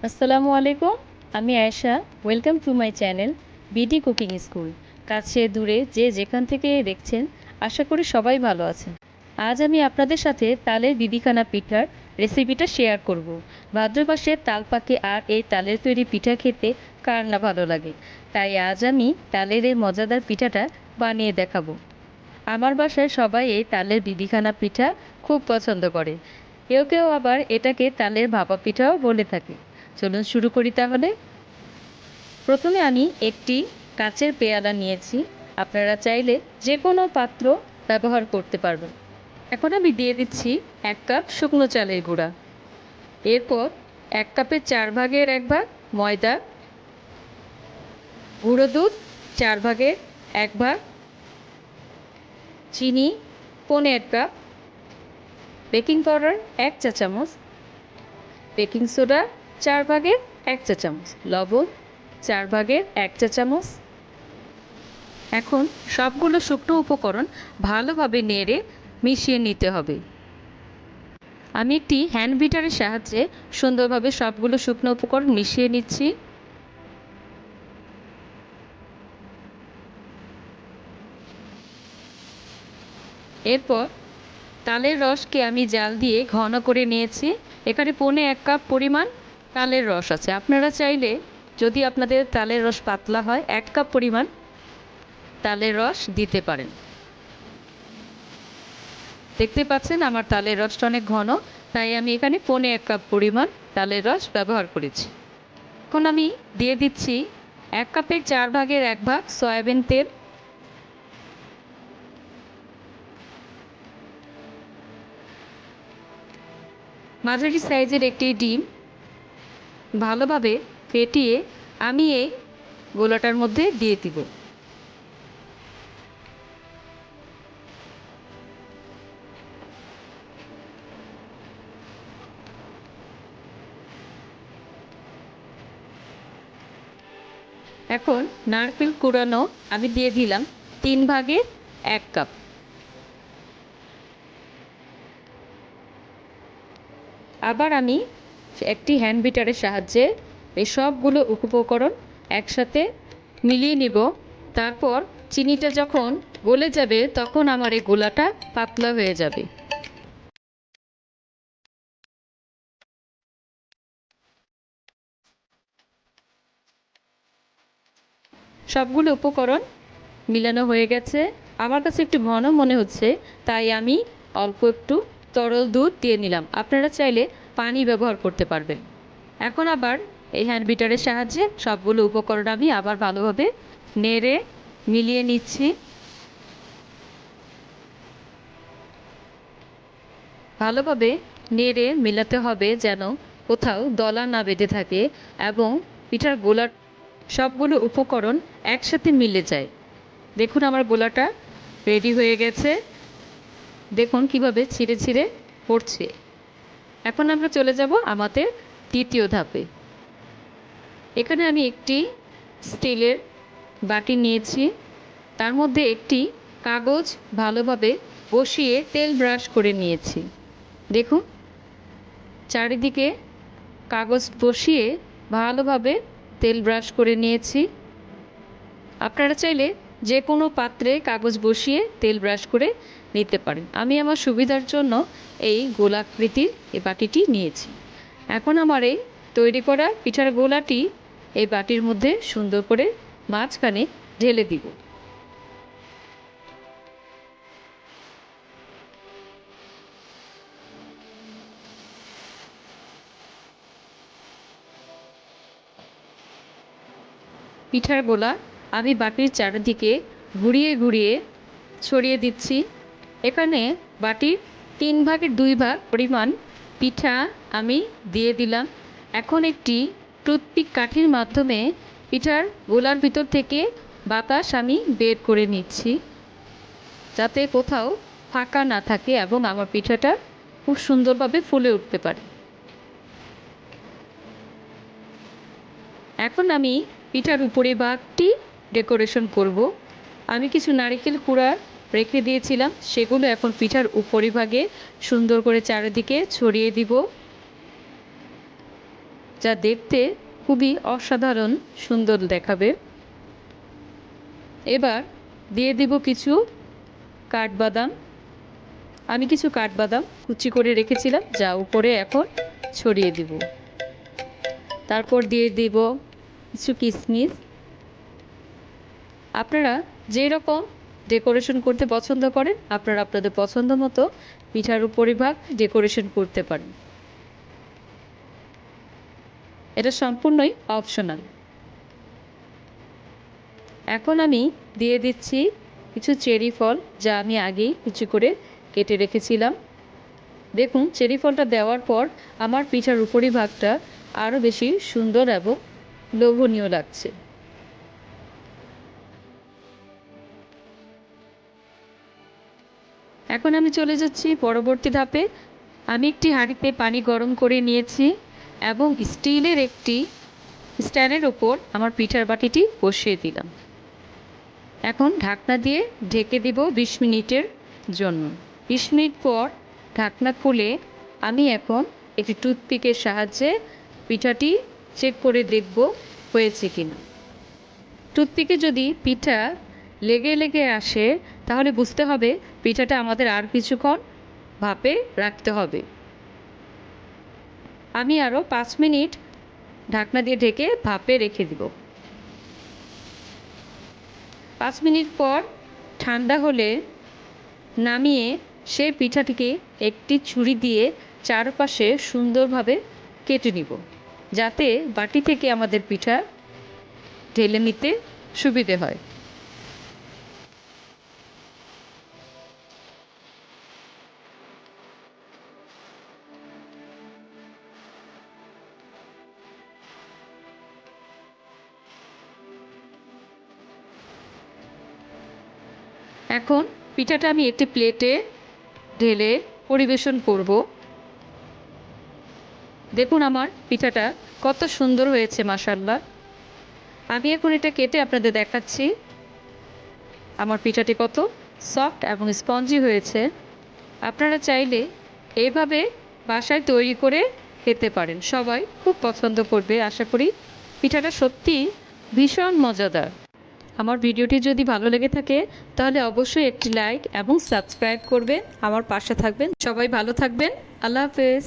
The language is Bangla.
আসসালামু আলাইকুম। আমি Ayesha. Welcome to my channel BD cooking school. কাছে দূরে যে যেখান থেকে দেখছেন, আশা করি সবাই ভালো আছেন। আজ আমি আপনাদের সাথে তালের বিবিখানা পিঠার রেসিপিটা শেয়ার করব। ভাদ্র মাসে তাল পাকে আর এই তালের তৈরি পিঠা খেতে কার না ভালো লাগে। তাই আজ আমি তালের এই মজাদার পিঠাটা বানিয়ে দেখাবো। আমার বাসায় সবাই এই তালের বিবিখানা পিঠা খুব পছন্দ করে। কেউ কেউ আবার এটাকে তালের ভাপা পিঠাও বলে থাকে। চলুন শুরু করি তাহলে। প্রথমে আমি একটি কাচের পেয়ালা নিয়েছি। আপনারা চাইলে যে কোনো পাত্র ব্যবহার করতে পারবেন। এখন আমি দিয়ে দিচ্ছি 1 কাপ শুকনো চালের গুঁড়া। এরপর 1 কাপের 4 ভাগের 1 ভাগ ময়দা, গুঁড়ো দুধ 4 ভাগের 1 ভাগ, চিনি 1.5 কাপ, বেকিং পাউডার 1 চা চামচ, বেকিং সোডা 4 ভাগের 1 চা চামচ, লবণ 4 ভাগের 1 চা চামচ। এখন সবগুলো শুকনো উপকরণ ভালোভাবে নেড়ে মিশিয়ে নিতে হবে। আমি একটি হ্যান্ড বিটারের সাহায্যে সুন্দরভাবে সবগুলো শুকনো উপকরণ মিশিয়ে নিচ্ছি। এরপর তালের রসকে আমি জাল দিয়ে ঘন করে নিয়েছি। এখানে 1.5 কাপ পরিমাণ তালের রস আছে। আপনারা চাইলে, যদি আপনাদের তালের রস পাতলা হয়, 1 কাপ পরিমাণ তালের রস দিতে পারেন। দেখতে পাচ্ছেন আমার তালের রসটা অনেক ঘন, তাই আমি এখানে 1.5 কাপ পরিমাণ তালের রস ব্যবহার করেছি। এখন আমি দিয়ে দিচ্ছি 1 কাপের 4 ভাগের 1 ভাগ সয়াবিন তেল, মাঝারি সাইজের একটি ডিম ভালোভাবে ফেটিয়ে আমি এই গোলাটার মধ্যে দিয়ে দিব। এখন নারকেল কুড়ানো আমি দিয়ে দিলাম 3 ভাগের 1 কাপ। আবার আমি একটি হ্যান্ড বিটারের সাহায্যে এই সবগুলো উপকরণ একসাথে মিলিয়ে নিব। তারপর চিনিটা যখন গলে যাবে তখন আমার এই গোলাটা পাতলা হয়ে যাবে। সবগুলো উপকরণ মিলানো হয়ে গেছে। আমার কাছে একটু ঘন মনে হচ্ছে, তাই আমি অল্প একটু তরল দুধ দিয়ে নিলাম। আপনারা চাইলে পানি ব্যবহার করতে পারবেন। এখন আবার এই হ্যান্ড বিটারের সাহায্যে সবগুলো উপকরণ আমি আবার ভালোভাবে নেড়ে মিলিয়ে নিচ্ছি। ভালোভাবে নেড়ে মেলাতে হবে যেন কোথাও দলা না বেঁধে থাকে এবং পিঠার গোলার সবগুলো উপকরণ একসাথে মিলে যায়। দেখুন আমার গোলাটা রেডি হয়ে গেছে। দেখুন কিভাবে ছিঁড়ে ছিঁড়ে পড়ছে। এখন আমরা চলে যাব আমাদের দ্বিতীয় ধাপে। এখানে আমি একটি স্টিলের বাটি নিয়েছি। তার মধ্যে একটি কাগজ ভালোভাবে বসিয়ে তেল ব্রাশ করে নিয়েছি। দেখুন চারিদিকে কাগজ বসিয়ে ভালোভাবে তেল ব্রাশ করে নিয়েছি। আপনারা চাইলে যে কোনো পাত্রে কাগজ বসিয়ে তেল ব্রাশ করে নিতে পারেন। আমি আমার সুবিধার জন্য এই গোলাকৃতির এই বাটিটি নিয়েছি। এখন আমার এই তৈরি করা পিঠার গোলাটি এই বাটির মধ্যে সুন্দর করে মাঝখানে ঢেলে দিব। পিঠার গোলা আমি বাটির চারিদিকে ঘুরিয়ে ঘুরিয়ে ছড়িয়ে দিচ্ছি। এখানে বাটির 3 ভাগের 2 ভাগ পরিমাণ পিঠা আমি দিয়ে দিলাম। এখন একটি টুথপিক কাঠির মাধ্যমে পিঠার গোলার ভিতর থেকে বাতাস আমি বের করে নিচ্ছি, যাতে কোথাও ফাঁকা না থাকে এবং আমার পিঠাটা খুব সুন্দরভাবে ফুলে উঠতে পারে। এখন আমি পিঠার উপরের ভাগটি ডেকোরেশন করব। আমি কিছু নারকেল কুড়া রেখে দিয়েছিলাম, সেগুলো এখন পিঠার উপরিভাগে সুন্দর করে চারিদিকে ছড়িয়ে দিব। যা দেখতে খুবই অসাধারণ সুন্দর দেখাবে। এবার দিয়ে দিব কিছু কাঠবাদাম। আমি কিছু কাঠবাদাম কুচি করে রেখেছিলাম, যা উপরে এখন ছড়িয়ে দিব। তারপর দিয়ে দিব কিছু কিশমিশ। আপনারা যে রকম ডেকোরেশন করতে পছন্দ করেন, আপনারা আপনাদের পছন্দ মতো পিঠার উপরিভাগ ডেকোরেশন করতে পারেন। এটা সম্পূর্ণই অপশনাল। এখন আমি দিয়ে দিচ্ছি কিছু চেরি ফল, যা আমি আগেই কুচি করে কেটে রেখেছিলাম। দেখুন, চেরি ফলটা দেওয়ার পর আমার পিঠার উপরিভাগটা আরও বেশি সুন্দর এবং লোভনীয় লাগছে। এখন আমি চলে যাচ্ছি পরবর্তী ধাপে। আমি একটি হাঁড়িতে পানি গরম করে নিয়েছি এবং স্টিলের একটি স্ট্যান্ডের ওপর আমার পিঠার বাটিটি বসিয়ে দিলাম। এখন ঢাকনা দিয়ে ঢেকে দিব 20 মিনিটের জন্য। 20 মিনিট পর ঢাকনা খুলে আমি এখন একটি টুথপিকের সাহায্যে পিঠাটি চেক করে দেখব হয়েছে কিনা। টুথপিকে যদি পিঠা লেগে লেগে আসে, তাহলে বুঝতে হবে পিঠাটা আমাদের আর কিছুক্ষণ ভাপে রাখতে হবে। আমি আরও 5 মিনিট ঢাকনা দিয়ে ঢেকে ভাপে রেখে দিব। 5 মিনিট পর ঠান্ডা হলে নামিয়ে সেই পিঠাটিকে একটি ছুরি দিয়ে চারপাশে সুন্দরভাবে কেটে নিব, যাতে বাটি থেকে আমাদের পিঠা ঢেলে নিতে সুবিধে হয়। এখন পিঠাটা আমি একটি প্লেটে ঢেলে পরিবেশন করব। দেখুন আমার পিঠাটা কত সুন্দর হয়েছে, মাশাআল্লাহ। আমি এখন এটা কেটে আপনাদের দেখাচ্ছি আমার পিঠাটি কত সফট এবং স্পঞ্জি হয়েছে। আপনারা চাইলে এইভাবে বাসায় তৈরি করে খেতে পারেন, সবাই খুব পছন্দ করবে আশা করি। পিঠাটা সত্যি ভীষণ মজাদার। আমার ভিডিওটি যদি ভালো লেগে থাকে তাহলে অবশ্যই একটি লাইক এবং সাবস্ক্রাইব করবেন, আমার পাশে থাকবেন। সবাই ভালো থাকবেন। আল্লাহ হাফেজ।